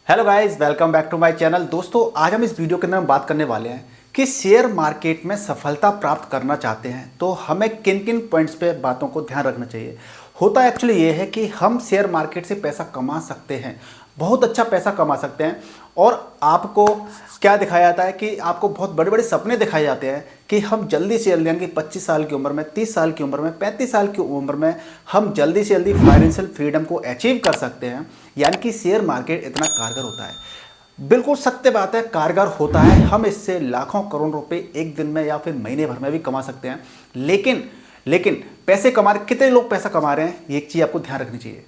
Hello guys, welcome back to my channel. दोस्तों, आज हम इस वीडियो के अंदर बात करने वाले हैं कि शेयर मार्केट में सफलता प्राप्त करना चाहते हैं तो हमें किन किन पॉइंट्स पे बातों को ध्यान रखना चाहिए। होता एक्चुअली ये है कि हम शेयर मार्केट से पैसा कमा सकते हैं, बहुत अच्छा पैसा कमा सकते हैं। और आपको क्या दिखाया जाता है कि आपको बहुत बड़े बड़े सपने दिखाए जाते हैं कि हम जल्दी से जल्दी, यानी कि 25 साल की उम्र में, 30 साल की उम्र में, 35 साल की उम्र में हम जल्दी से जल्दी फाइनेंशियल फ्रीडम को अचीव कर सकते हैं। यानी कि शेयर मार्केट इतना कारगर होता है। बिल्कुल सत्य बात है, कारगर होता है। हम इससे लाखों करोड़ रुपए एक दिन में या फिर महीने भर में भी कमा सकते हैं। लेकिन पैसे कमा रहे, कितने लोग पैसा कमा रहे हैं, ये एक चीज़ आपको ध्यान रखनी चाहिए।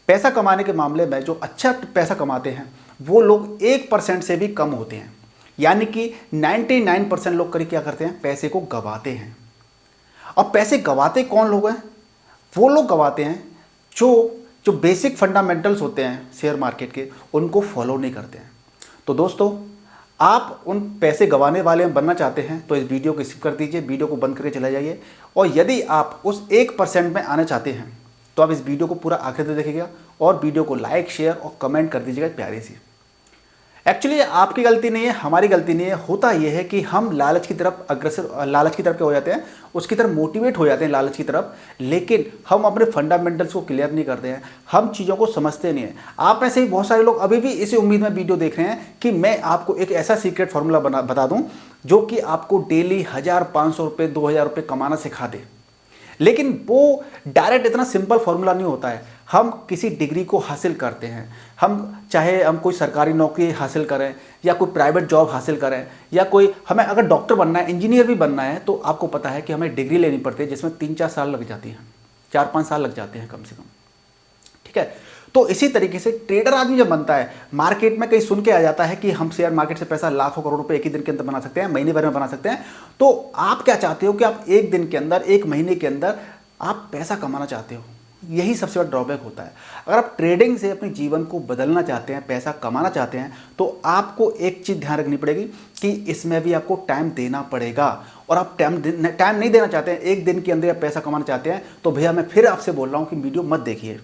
पैसा कमाने के मामले में जो अच्छा पैसा कमाते हैं वो लोग 1% से भी कम होते हैं। यानी कि 99% लोग करीब क्या करते हैं, पैसे को गवाते हैं। अब पैसे गवाते कौन लोग हैं? वो लोग गवाते हैं जो जो बेसिक फंडामेंटल्स होते हैं शेयर मार्केट के, उनको फॉलो नहीं करते हैं। तो दोस्तों, आप उन पैसे गंवाने वाले में बनना चाहते हैं तो इस वीडियो को स्किप कर दीजिए, वीडियो को बंद करके चले जाइए। और यदि आप उस 1% में आना चाहते हैं तो आप इस वीडियो को पूरा आखिर तक देखिएगा और वीडियो को लाइक, शेयर और कमेंट कर दीजिएगा प्यारी सी। एक्चुअली आपकी गलती नहीं है, हमारी गलती नहीं है। होता यह है कि हम लालच की तरफ अग्रसर, लालच की तरफ क्या हो जाते हैं, उसकी तरफ मोटिवेट हो जाते हैं लालच की तरफ। लेकिन हम अपने फंडामेंटल्स को क्लियर नहीं करते हैं, हम चीज़ों को समझते नहीं हैं। आप में से ही बहुत सारे लोग अभी भी इसी उम्मीद में वीडियो देख रहे हैं कि मैं आपको एक ऐसा सीक्रेट फार्मूला बता दूं जो कि आपको डेली 1000-500 रुपये, 2000 रुपये कमाना सिखा दे। लेकिन वो डायरेक्ट इतना सिंपल फॉर्मूला नहीं होता है। हम किसी डिग्री को हासिल करते हैं, हम चाहे हम कोई सरकारी नौकरी हासिल करें या कोई प्राइवेट जॉब हासिल करें या कोई, हमें अगर डॉक्टर बनना है, इंजीनियर भी बनना है, तो आपको पता है कि हमें डिग्री लेनी पड़ती है जिसमें 3-4 साल लग जाती हैं, 4-5 साल लग जाते हैं कम से कम। ठीक है, तो इसी तरीके से ट्रेडर आदमी जब बनता है, मार्केट में कहीं सुन के आ जाता है कि हम शेयर मार्केट से पैसा लाखों करोड़ रुपए एक ही दिन के अंदर बना सकते हैं, महीने भर में बना सकते हैं। तो आप क्या चाहते हो कि आप एक दिन के अंदर, एक महीने के अंदर आप पैसा कमाना चाहते हो। यही सबसे बड़ा ड्रॉबैक होता है। अगर आप ट्रेडिंग से अपने जीवन को बदलना चाहते हैं, पैसा कमाना चाहते हैं, तो आपको एक चीज़ ध्यान रखनी पड़ेगी कि इसमें भी आपको टाइम देना पड़ेगा। और आप टाइम नहीं देना चाहते हैं, एक दिन के अंदर आप पैसा कमाना चाहते हैं, तो भैया मैं फिर आपसे बोल रहा हूँ कि वीडियो मत देखिए।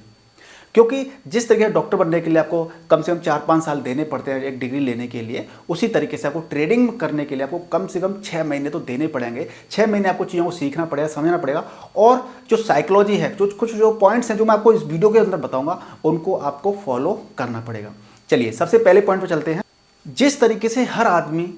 क्योंकि जिस तरीके से डॉक्टर बनने के लिए आपको कम से कम 4-5 साल देने पड़ते हैं एक डिग्री लेने के लिए, उसी तरीके से आपको ट्रेडिंग करने के लिए आपको कम से कम 6 महीने तो देने पड़ेंगे। 6 महीने आपको चीज़ों को सीखना पड़ेगा, समझना पड़ेगा। और जो साइकोलॉजी है, कुछ जो पॉइंट्स हैं जो मैं आपको इस वीडियो के अंदर बताऊंगा, उनको आपको फॉलो करना पड़ेगा। चलिए, सबसे पहले पॉइंट पर चलते हैं। जिस तरीके से हर आदमी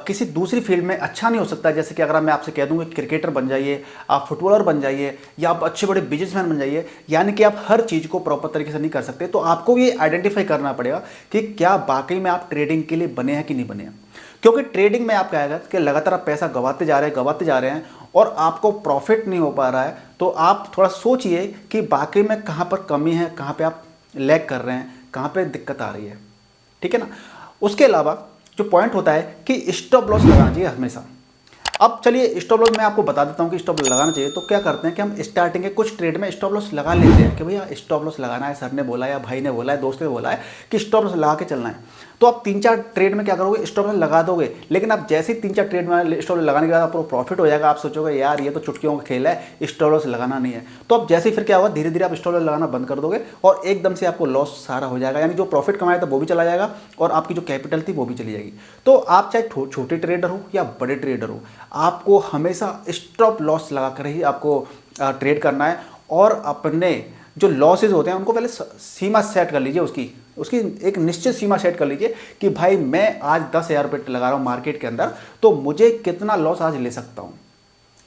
किसी दूसरी फील्ड में अच्छा नहीं हो सकता, जैसे कि अगर मैं आपसे कह दूं कि क्रिकेटर बन जाइए, आप फुटबॉलर बन जाइए, या आप अच्छे बड़े बिजनेसमैन बन जाइए, यानी कि आप हर चीज़ को प्रॉपर तरीके से नहीं कर सकते। तो आपको ये आइडेंटिफाई करना पड़ेगा कि क्या वाकई में आप ट्रेडिंग के लिए बने हैं कि नहीं बने हैं। क्योंकि ट्रेडिंग में आप क्या है कि लगातार आप पैसा गंवाते जा रहे हैं और आपको प्रॉफिट नहीं हो पा रहा है, तो आप थोड़ा सोचिए कि वाकई में कहाँ पर कमी है, कहाँ पर आप लैग कर रहे हैं, कहाँ पर दिक्कत आ रही है। ठीक है ना। उसके अलावा जो पॉइंट होता है कि स्टॉप लॉस लगाना चाहिए हमेशा। अब चलिए, स्टॉप लॉस मैं आपको बता देता हूँ कि स्टॉप लॉस लगाना चाहिए। तो क्या करते हैं कि हम स्टार्टिंग के कुछ ट्रेड में स्टॉप लॉस लगा लेते हैं कि भैया स्टॉप लॉस लगाना है, सर ने बोला या भाई ने बोला है, दोस्त ने बोला है कि स्टॉप लॉस लगा के चलना है। तो आप 3-4 ट्रेड में क्या करोगे, स्टॉप लॉस लगा दोगे। लेकिन आप जैसे ही 3-4 ट्रेड में स्टॉप लॉस लगाने के बाद आपको प्रॉफिट हो जाएगा, आप सोचोगे यार ये तो चुटकियों का खेल है, स्टॉप लॉस लगाना नहीं है। तो आप जैसे ही फिर क्या होगा, धीरे धीरे आप स्टॉप लॉस लगाना बंद कर दोगे और एकदम से आपको लॉस सारा हो जाएगा। यानी जो प्रॉफिट कमाया था वो भी चला जाएगा और आपकी जो कैपिटल थी वो भी चली जाएगी। तो आप चाहे छोटे ट्रेडर हो या बड़े ट्रेडर हो, आपको हमेशा स्टॉप लॉस लगा कर ही आपको ट्रेड करना है। और अपने जो लॉसेज होते हैं उनको पहले सीमा सेट कर लीजिए, उसकी एक निश्चित सीमा सेट कर लीजिए कि भाई मैं आज 10,000 रुपये लगा रहा हूँ मार्केट के अंदर, तो मुझे कितना लॉस आज ले सकता हूँ।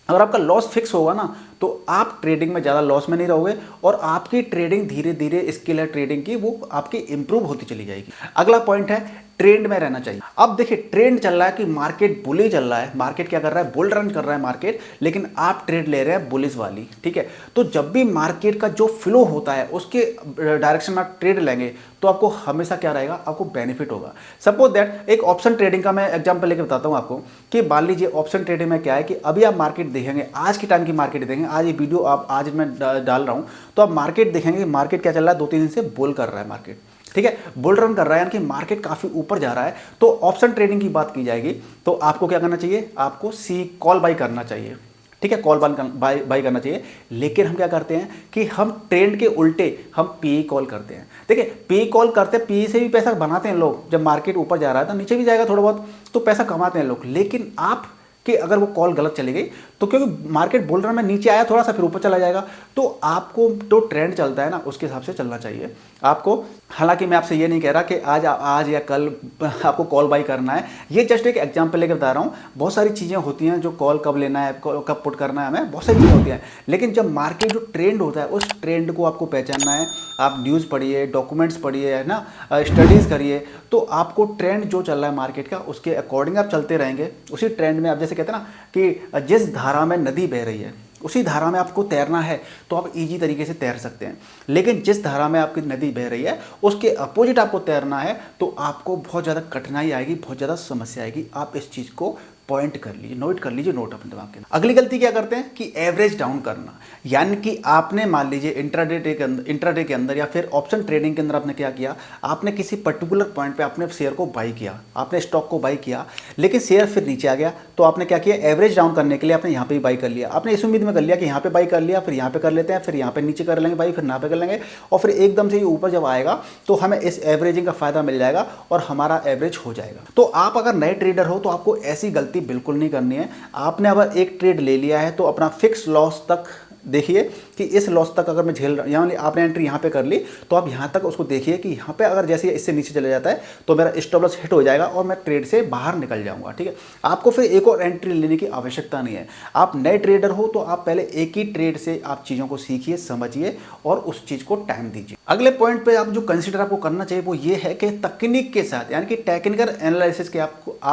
अगर आपका लॉस फिक्स होगा ना, तो आप ट्रेडिंग में ज़्यादा लॉस में नहीं रहोगे और आपकी ट्रेडिंग धीरे धीरे, स्किल है ट्रेडिंग की, वो आपकी इंप्रूव होती चली जाएगी। अगला पॉइंट है, ट्रेंड में रहना चाहिए। अब देखिए, ट्रेंड चल रहा है कि मार्केट बुलिश चल रहा है, मार्केट क्या कर रहा है, बुल रन कर रहा है मार्केट, लेकिन आप ट्रेड ले रहे हैं बुलिश वाली। ठीक है, तो जब भी मार्केट का जो फ्लो होता है उसके डायरेक्शन में आप ट्रेड लेंगे तो आपको हमेशा क्या रहेगा, आपको बेनिफिट होगा। सपोज दैट एक ऑप्शन ट्रेडिंग का मैं एग्जांपल लेके बताता हूँ आपको कि मान लीजिए ऑप्शन ट्रेडिंग में क्या है कि अभी आप मार्केट देखेंगे, आज के टाइम की मार्केट देखेंगे, आज ये वीडियो आप आज मैं डाल रहा हूँ, तो आप मार्केट देखेंगे कि मार्केट क्या चल रहा है, 2-3 दिन से बुल कर रहा है मार्केट। ठीक है, बुल रन कर रहा है, यानी कि मार्केट काफी ऊपर जा रहा है। तो ऑप्शन ट्रेडिंग की बात की जाएगी तो आपको क्या करना चाहिए, आपको सी कॉल बाई करना चाहिए। ठीक है, कॉल बाई करना चाहिए। लेकिन हम क्या करते हैं कि हम ट्रेंड के उल्टे हम पीई कॉल करते हैं। देखिए पीई कॉल करते हैं, पीई से भी पैसा बनाते हैं लोग। जब मार्केट ऊपर जा रहा है तो नीचे भी जाएगा थोड़ा बहुत, तो पैसा कमाते हैं लोग। लेकिन आप कि अगर वो कॉल गलत चली गई तो क्योंकि मार्केट बोल रहा है मैं नीचे आया थोड़ा सा फिर ऊपर चला जाएगा, तो आपको जो ट्रेंड चलता है ना उसके हिसाब से चलना चाहिए आपको। हालांकि मैं आपसे ये नहीं कह रहा कि आज या कल आपको कॉल बाई करना है, ये जस्ट एक एग्जांपल लेकर बता रहा हूँ। बहुत सारी चीज़ें होती हैं जो कॉल कब लेना है, कब पुट करना है, हमें बहुत सारी चीज़ें होती हैं। लेकिन जब मार्केट जो ट्रेंड होता है उस ट्रेंड को आपको पहचानना है। आप न्यूज़ पढ़िए, डॉक्यूमेंट्स पढ़िए, है ना, स्टडीज़ करिए, तो आपको ट्रेंड जो चल रहा है मार्केट का उसके अकॉर्डिंग आप चलते रहेंगे। उसी ट्रेंड में आप जैसे कहते हैं ना कि जिस धारा में नदी बह रही है उसी धारा में आपको तैरना है तो आप इजी तरीके से तैर सकते हैं। लेकिन जिस धारा में आपकी नदी बह रही है उसके अपोजिट आपको तैरना है तो आपको बहुत ज़्यादा कठिनाई आएगी, बहुत ज़्यादा समस्या आएगी। आप इस चीज़ को पॉइंट कर लीजिए, नोट कर लीजिए, नोट अपने दिमाग के अंदर। अगली गलती क्या करते हैं कि एवरेज डाउन करना, यानी कि आपने मान लीजिए इंट्राडे के अंदर या फिर ऑप्शन ट्रेडिंग के अंदर आपने क्या किया, आपने किसी पर्टिकुलर पॉइंट पे आपने शेयर को बाई किया, आपने स्टॉक को बाई किया, लेकिन शेयर फिर नीचे आ गया तो आपने क्या किया, एवरेज डाउन करने के लिए आपने यहाँ पे भी बाई कर लिया। आपने इस उम्मीद में कर लिया कि यहाँ पे बाई कर लिया, फिर यहाँ पे कर लेते हैं, फिर यहाँ पे नीचे कर लेंगे बाई, फिर यहाँ पे कर लेंगे, और फिर एकदम से ये ऊपर जब आएगा तो हमें इस एवरेजिंग का फायदा मिल जाएगा और हमारा एवरेज हो जाएगा। तो आप अगर नए ट्रेडर हो तो आपको ऐसी गलती बिल्कुल नहीं करनी है। आपने अगर एक ट्रेड ले लिया है तो अपना फिक्स लॉस तक देखिए कि इस लॉस तक अगर मैं झेल रहा, यानी आपने एंट्री यहाँ पे कर ली तो आप यहाँ तक उसको देखिए कि यहाँ पे अगर जैसे इससे नीचे चले जाता है तो मेरा स्टॉप लॉस हिट हो जाएगा और मैं ट्रेड से बाहर निकल जाऊंगा। ठीक है, आपको फिर एक और एंट्री लेने की आवश्यकता नहीं है। आप नए ट्रेडर हो तो आप पहले एक ही ट्रेड से आप चीज़ों को सीखिए, समझिए और उस चीज़ को टाइम दीजिए। अगले पॉइंट पे आप जो कंसिडर आपको करना चाहिए वो ये है कि तकनीक के साथ, यानी कि टेक्निकल एनालिसिस के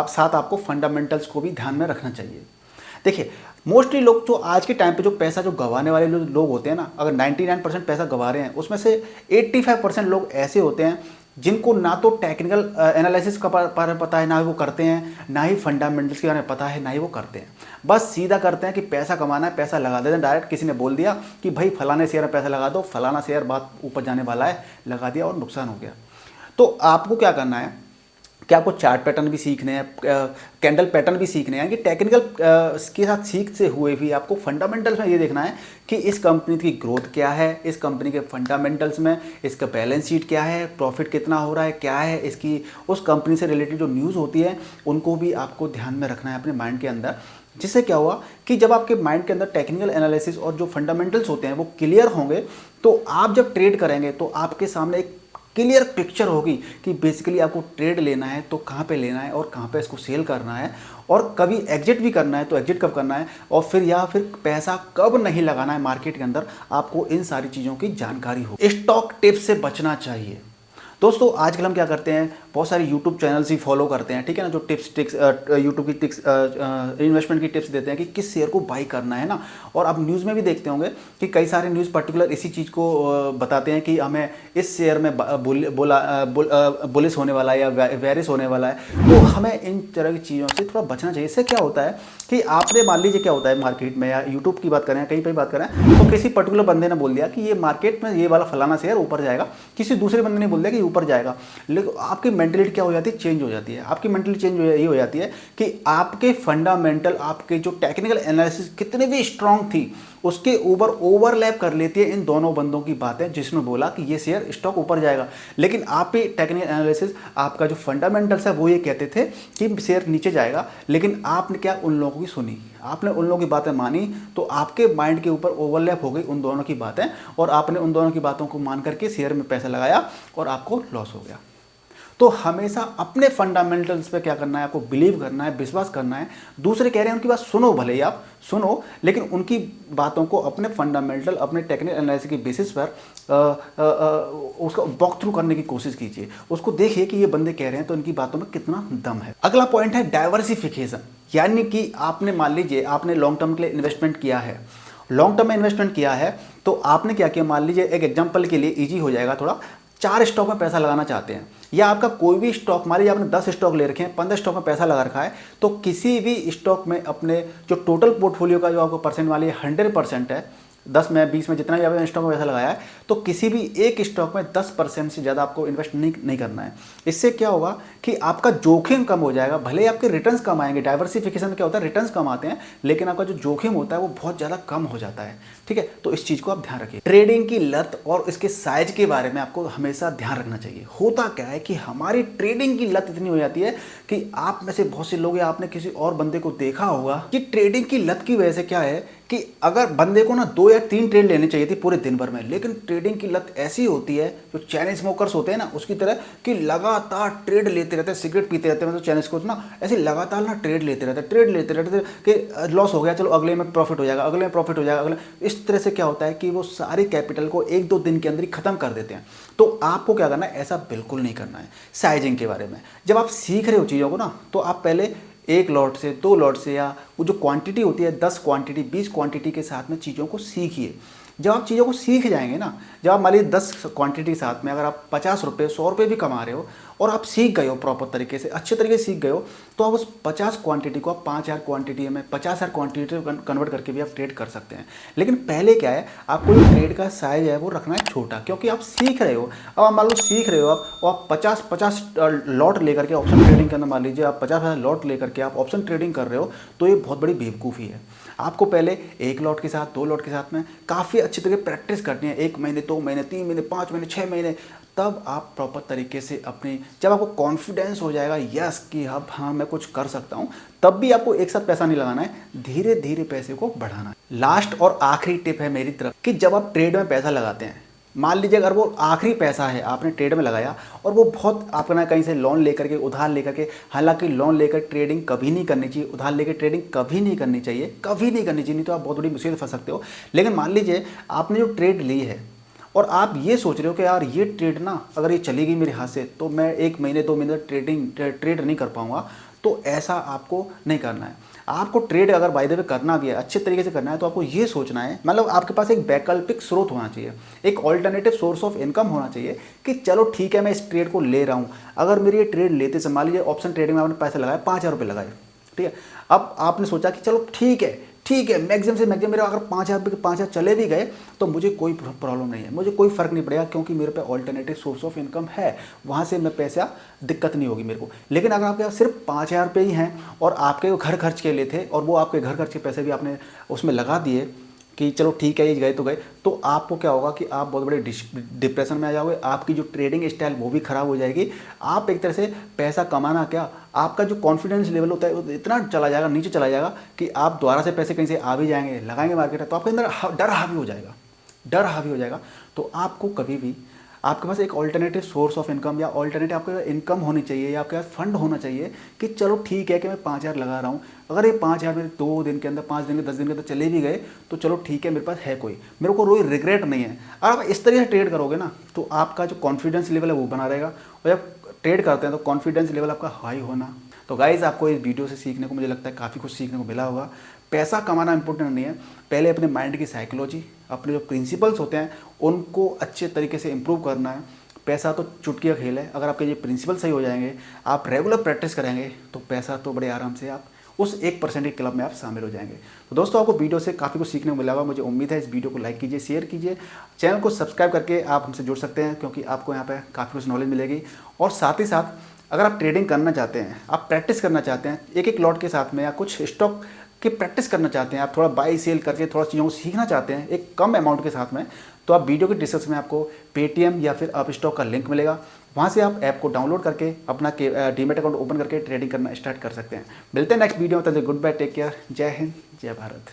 साथ आपको फंडामेंटल्स को भी ध्यान में रखना चाहिए। देखिए मोस्टली लोग जो आज के टाइम पे जो पैसा जो गंवाने वाले लोग होते हैं ना, अगर 99% पैसा गंवा रहे हैं उसमें से 85% लोग ऐसे होते हैं जिनको ना तो टेक्निकल एनालिसिस का बारे में पता है, ना ही वो करते हैं, ना ही फंडामेंटल्स के बारे में पता है, ना ही वो करते हैं। बस सीधा करते हैं कि पैसा कमाना है, पैसा लगा देते हैं डायरेक्ट। किसी ने बोल दिया कि भाई फलाने शेयर में पैसा लगा दो, फलाना शेयर बात ऊपर जाने वाला है, लगा दिया और नुकसान हो गया। तो आपको क्या करना है कि आपको चार्ट पैटर्न भी सीखने हैं, कैंडल पैटर्न भी सीखने हैं, कि टेक्निकल के साथ सीखते हुए भी आपको फंडामेंटल्स में ये देखना है कि इस कंपनी की ग्रोथ क्या है, इस कंपनी के फंडामेंटल्स में इसका बैलेंस शीट क्या है, प्रॉफिट कितना हो रहा है, क्या है इसकी, उस कंपनी से रिलेटेड जो न्यूज़ होती है उनको भी आपको ध्यान में रखना है अपने माइंड के अंदर। जिससे क्या हुआ कि जब आपके माइंड के अंदर टेक्निकल एनालिसिस और जो फंडामेंटल्स होते हैं वो क्लियर होंगे तो आप जब ट्रेड करेंगे तो आपके सामने एक क्लियर पिक्चर होगी कि बेसिकली आपको ट्रेड लेना है तो कहाँ पे लेना है और कहाँ पे इसको सेल करना है, और कभी एग्जिट भी करना है तो एग्जिट कब करना है, और फिर या फिर पैसा कब नहीं लगाना है मार्केट के अंदर। आपको इन सारी चीज़ों की जानकारी हो। स्टॉक टिप्स से बचना चाहिए। दोस्तों आजकल हम क्या करते हैं, बहुत सारे यूट्यूब चैनल्स ही फॉलो करते हैं, ठीक है ना, जो टिप्स यूट्यूब की टिप्स इन्वेस्टमेंट की टिप्स देते हैं कि किस शेयर को बाई करना है ना। और अब न्यूज़ में भी देखते होंगे कि कई सारे न्यूज़ पर्टिकुलर इसी चीज़ को बताते हैं कि हमें इस शेयर में बुलिश होने वाला है या वेरिश होने वाला है। तो हमें इन तरह की चीज़ों से थोड़ा बचना चाहिए। इससे क्या होता है कि आपने मान लीजिए क्या होता है मार्केट में, या यूट्यूब की बात करें, कहीं पर बात करें, तो किसी पर्टिकुलर बंदे ने बोल दिया कि ये मार्केट में ये वाला फलाना शेयर ऊपर जाएगा, किसी दूसरे बंदे ने बोल दिया कि ऊपर जाएगा, लेकिन आपकी मेंटलिटी क्या हो जाती है, चेंज हो जाती है। आपकी मेंटलिटी चेंज ये हो जाती है कि आपके फंडामेंटल, आपके जो टेक्निकल एनालिसिस कितने भी स्ट्रांग थी उसके ऊपर ओवरलैप कर लेती है इन दोनों बंदों की बातें, जिसने बोला कि ये शेयर स्टॉक ऊपर जाएगा, लेकिन आप ही टेक्निकल एनालिसिस, आपका जो फंडामेंटल्स है वो ये कहते थे कि शेयर नीचे जाएगा, लेकिन आपने क्या उन लोगों की सुनी, आपने उन लोगों की बातें मानी, तो आपके माइंड के ऊपर ओवरलैप हो गई उन दोनों की बातें, और आपने उन दोनों की बातों को मान करके शेयर में पैसा लगाया और आपको लॉस हो गया। तो हमेशा अपने फंडामेंटल्स पे क्या करना है, आपको बिलीव करना है, विश्वास करना है। दूसरे कह रहे हैं उनकी बात सुनो, भले ही आप सुनो, लेकिन उनकी बातों को अपने फंडामेंटल, अपने टेक्निकल एनालिसिस के बेसिस पर उसका वॉक थ्रू करने की कोशिश कीजिए। उसको देखिए कि ये बंदे कह रहे हैं तो इनकी बातों में कितना दम है। अगला पॉइंट है डाइवर्सिफिकेशन, यानी कि आपने मान लीजिए आपने लॉन्ग टर्म के लिए इन्वेस्टमेंट किया है, लॉन्ग टर्म में इन्वेस्टमेंट किया है, तो आपने क्या किया, मान लीजिए एक एग्जांपल के लिए इजी हो जाएगा थोड़ा, 4 स्टॉक में पैसा लगाना चाहते हैं, या आपका कोई भी स्टॉक, मान लीजिए आपने 10 स्टॉक ले रखे हैं, 15 स्टॉक में पैसा लगा रखा है, तो किसी भी स्टॉक में अपने जो टोटल पोर्टफोलियो का जो आपको परसेंट वाली 100% है, 10 में 20 में जितना भी आपने स्टॉक में पैसा लगाया है, तो किसी भी एक स्टॉक में 10% से ज़्यादा आपको इन्वेस्ट नहीं करना है। इससे क्या होगा कि आपका जोखिम कम हो जाएगा, भले ही आपके रिटर्न्स कम आएंगे। डाइवर्सिफिकेशन में क्या होता है, रिटर्न्स कम आते हैं लेकिन आपका जो जोखिम होता है वो बहुत ज़्यादा कम हो जाता है। ठीक है, तो इस चीज़ को आप ध्यान रखिए। ट्रेडिंग की लत और इसके साइज के बारे में आपको हमेशा ध्यान रखना चाहिए। होता क्या है कि हमारी ट्रेडिंग की लत इतनी हो जाती है कि आप में से बहुत से लोग या आपने किसी और बंदे को देखा होगा कि ट्रेडिंग की लत की वजह से क्या है कि अगर बंदे को ना 2 या 3 ट्रेड लेनी चाहिए थी पूरे दिन भर में, लेकिन ट्रेडिंग की लत ऐसी होती है जो चैन स्मोकर्स होते हैं ना उसकी तरह कि लगातार ट्रेड लेते रहते हैं, सिगरेट पीते रहते हैं, मतलब चैन स्मोकर्स ना ऐसे लगातार ना ट्रेड लेते रहते कि लॉस हो गया चलो अगले में प्रॉफिट हो जाएगा, अगले में प्रॉफिट हो जाएगा, अगले। इस तरह से क्या होता है कि वो सारी कैपिटल को 1-2 दिन के अंदर ही खत्म कर देते हैं। तो आपको क्या करना है, ऐसा बिल्कुल नहीं करना है। साइजिंग के बारे में जब आप सीख रहे हो चीज़ों को ना, तो आप पहले 1 लॉट से 2 लॉट से या वो जो क्वांटिटी होती है 10 क्वांटिटी 20 क्वांटिटी के साथ में चीज़ों को सीखिए। जब आप चीज़ों को सीख जाएंगे ना, जब आप मान लीजिए 10 क्वांटिटी के साथ में अगर आप 50 रुपये 100 रुपये भी कमा रहे हो और आप सीख गए हो प्रॉपर तरीके से, अच्छे तरीके से सीख गए हो, तो आप उस 50 क्वांटिटी को आप 5000 क्वांटिटी में 50,000 क्वांटिटी कन्वर्ट करके भी आप ट्रेड कर सकते हैं। लेकिन पहले क्या है, आपको जो ट्रेड का साइज है वो रखना है छोटा, क्योंकि आप सीख रहे हो। अब आप मान लो सीख रहे हो आप 50 लॉट लेकर के ऑप्शन ट्रेडिंग के अंदर मान लीजिए आप 50,000 लॉट लेकर के आप ऑप्शन ट्रेडिंग कर रहे हो, तो ये बहुत बड़ी बेवकूफ़ी है। आपको पहले 1 लॉट के साथ 2 लॉट के साथ में काफ़ी अच्छी तरीके प्रैक्टिस करनी है, 1 महीने 2 महीने 3 महीने 5 महीने 6 महीने, तब आप प्रॉपर तरीके से अपनी, जब आपको कॉन्फिडेंस हो जाएगा यस कि अब हाँ मैं कुछ कर सकता हूँ, तब भी आपको एक साथ पैसा नहीं लगाना है, धीरे धीरे पैसे को बढ़ाना है। लास्ट और आखिरी टिप है मेरी तरफ कि जब आप ट्रेड में पैसा लगाते हैं, मान लीजिए अगर वो आखिरी पैसा है आपने ट्रेड में लगाया और वो बहुत आपने कहीं से लोन लेकर के उधार लेकर के, हालांकि लोन लेकर ट्रेडिंग कभी नहीं करनी चाहिए, उधार लेकर ट्रेडिंग कभी नहीं करनी चाहिए, कभी नहीं करनी चाहिए, नहीं तो आप बहुत बड़ी मुसीबत फंस सकते हो। लेकिन मान लीजिए आपने जो ट्रेड ली है और आप ये सोच रहे हो कि यार ये ट्रेड ना अगर ये चली गई मेरे हाथ से तो मैं 1 महीने 2 महीने ट्रेड नहीं कर पाऊंगा, तो ऐसा आपको नहीं करना है। आपको ट्रेड अगर बाय द वे करना भी है, अच्छे तरीके से करना है, तो आपको ये सोचना है, मतलब आपके पास एक वैकल्पिक स्रोत होना चाहिए, एक ऑल्टरनेटिव सोर्स ऑफ इनकम होना चाहिए कि चलो ठीक है मैं इस ट्रेड को ले रहा हूँ। अगर मेरी ये ट्रेड लेते से मान लीजिए ऑप्शन ट्रेडिंग में आपने पैसे लगाए 5,000 रुपये लगाए, ठीक है, अब आपने सोचा कि चलो ठीक है मैक्सिमम से मैक्सिमम मेरा अगर 5,000 चले भी गए तो मुझे कोई प्रॉब्लम नहीं है, मुझे कोई फ़र्क नहीं पड़ेगा, क्योंकि मेरे पे ऑल्टरनेटिव सोर्स ऑफ इनकम है, वहाँ से मैं पैसा दिक्कत नहीं होगी मेरे को। लेकिन अगर आपके पास सिर्फ 5,000 रुपये ही हैं और आपके घर खर्च के लिए थे और वो आपके घर खर्च के पैसे भी आपने उसमें लगा दिए कि चलो ठीक है ये गए, तो आपको क्या होगा कि आप बहुत बड़े डिप्रेशन में आ जाओगे, आपकी जो ट्रेडिंग स्टाइल वो भी ख़राब हो जाएगी। आप एक तरह से पैसा कमाना क्या, आपका जो कॉन्फिडेंस लेवल होता है वो इतना चला जाएगा, नीचे चला जाएगा कि आप दोबारा से पैसे कहीं से आ भी जाएंगे, लगाएंगे मार्केट, तो आपके अंदर डर हावी हो जाएगा। तो आपको कभी भी आपके पास एक ऑल्टरनेटिव सोर्स ऑफ इनकम या ऑल्टरनेटिव आपके पास इनकम होनी चाहिए या आपके पास फंड होना चाहिए कि चलो ठीक है कि मैं 5,000 लगा रहा हूँ, अगर ये 5,000 मेरे 2 दिन के अंदर 5 दिन के 10 दिन के अंदर चले भी गए तो चलो ठीक है, मेरे पास है कोई, मेरे को कोई रिग्रेट नहीं है। अगर आप इस तरह से ट्रेड करोगे ना तो आपका जो कॉन्फिडेंस लेवल है वो बना रहेगा, और जब ट्रेड करते हैं तो कॉन्फिडेंस लेवल आपका हाई होना। तो गाइज़ आपको इस वीडियो से सीखने को मुझे लगता है काफ़ी कुछ सीखने को मिला होगा। पैसा कमाना इंपॉर्टेंट नहीं है, पहले अपने माइंड की साइकोलॉजी, अपने जो प्रिंसिपल्स होते हैं उनको अच्छे तरीके से इम्प्रूव करना है। पैसा तो चुटकी का खेल है, अगर आपके ये प्रिंसिपल सही हो जाएंगे, आप रेगुलर प्रैक्टिस करेंगे तो पैसा तो बड़े आराम से आप उस 1% के क्लब में आप शामिल हो जाएंगे। तो दोस्तों आपको वीडियो से काफ़ी कुछ सीखने को मिला होगा, मुझे उम्मीद है। इस वीडियो को लाइक कीजिए, शेयर कीजिए, चैनल को सब्सक्राइब करके आप हमसे जुड़ सकते हैं, क्योंकि आपको यहाँ पर काफ़ी कुछ नॉलेज मिलेगी। और साथ ही साथ अगर आप ट्रेडिंग करना चाहते हैं, आप प्रैक्टिस करना चाहते हैं एक लॉट के साथ में, या कुछ स्टॉक की प्रैक्टिस करना चाहते हैं, आप थोड़ा बाई सेल करके थोड़ा चीज़ों को सीखना चाहते हैं एक कम अमाउंट के साथ में, तो आप वीडियो के डिस्क्रिप्शन में आपको पेटीएम या फिर अप स्टॉक का लिंक मिलेगा, वहाँ से आप ऐप को डाउनलोड करके अपना डीमैट अकाउंट ओपन करके ट्रेडिंग करना स्टार्ट कर सकते हैं। मिलते हैं नेक्स्ट वीडियो में, तब तक गुड बाय, टेक केयर, जय हिंद, जय भारत।